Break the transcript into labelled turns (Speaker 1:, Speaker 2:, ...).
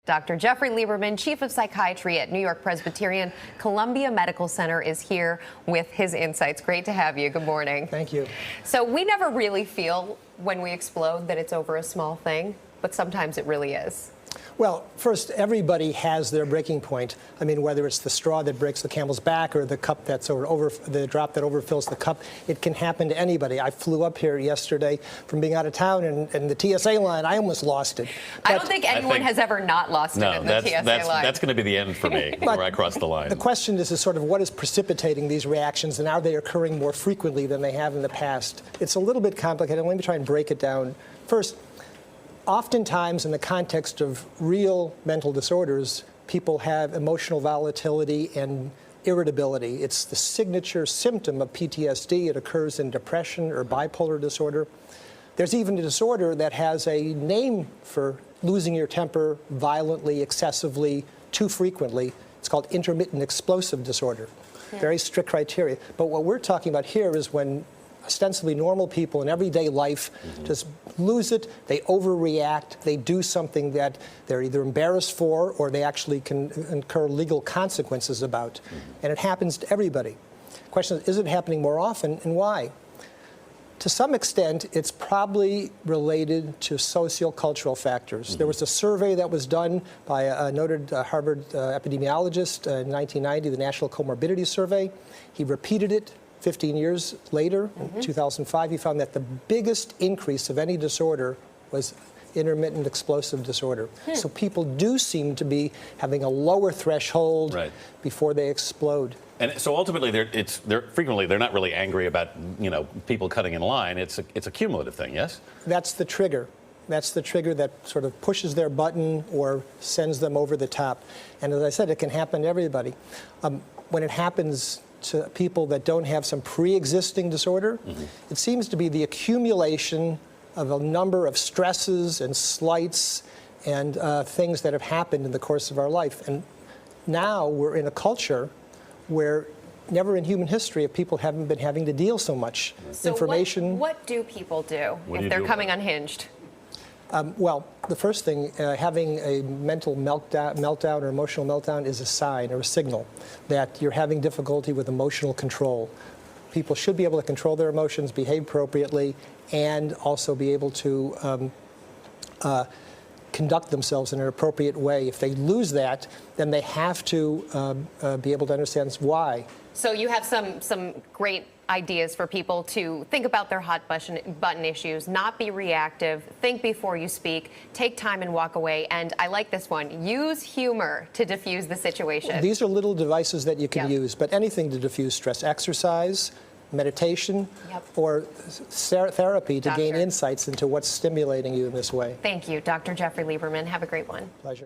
Speaker 1: Dr. Jeffrey Lieberman, Chief of Psychiatry at New York Presbyterian Columbia Medical Center, is here with his insights. Great to have you. Good morning.
Speaker 2: Thank you.
Speaker 1: So we never really feel when we explode that it's over a small thing, but sometimes it really is.
Speaker 2: Well, first, everybody has their breaking point. I mean, whether it's the straw that breaks the camel's back or the cup that's the drop that overfills the cup, it can happen to anybody. I flew up here yesterday from being out of town, and the TSA line, I almost lost it.
Speaker 1: I don't think anyone has ever not lost it in the TSA line.
Speaker 3: That's going to be the end for me where I cross the line.
Speaker 2: The question is sort of what is precipitating these reactions, and are they occurring more frequently than they have in the past? It's a little bit complicated. Let me try and break it down. First, oftentimes, in the context of real mental disorders, people have emotional volatility and irritability. It's the signature symptom of PTSD. It occurs in depression or bipolar disorder. There's even a disorder that has a name for losing your temper violently, excessively, too frequently. It's called intermittent explosive disorder. Very strict criteria. But what we're talking about here is when ostensibly normal people in everyday life just lose it, they overreact, they do something that they're either embarrassed for or they actually can incur legal consequences about. And it happens to everybody. The question is it happening more often, and why? To some extent, it's probably related to sociocultural factors. There was a survey that was done by a noted Harvard epidemiologist in 1990, the National Comorbidity Survey. He repeated it 15 years later, in 2005, he found that the biggest increase of any disorder was intermittent explosive disorder. So people do seem to be having a lower threshold before they explode.
Speaker 3: And so ultimately, frequently they're not really angry about people cutting in line. It's a cumulative thing, yes?
Speaker 2: That's the trigger. That's the trigger that sort of pushes their button or sends them over the top. And as I said, it can happen to everybody. When it happens to people that don't have some pre-existing disorder, it seems to be the accumulation of a number of stresses and slights and things that have happened in the course of our life. And now we're in a culture where never in human history have people haven't been having to deal so much information.
Speaker 1: What do people do if they're coming unhinged?
Speaker 2: Well, the first thing, having a mental meltdown or emotional meltdown is a sign or a signal that you're having difficulty with emotional control. People should be able to control their emotions, behave appropriately, and also be able to conduct themselves in an appropriate way. If they lose that, then they have to be able to understand why.
Speaker 1: So you have some great ideas for people to think about their hot button issues, not be reactive, think before you speak, take time and walk away. And I like this one, use humor to diffuse the situation.
Speaker 2: These are little devices that you can use, but anything to diffuse stress, exercise, meditation, or therapy to gain insights into what's stimulating you in this way.
Speaker 1: Thank you, Dr. Jeffrey Lieberman. Have a great one.
Speaker 2: Pleasure.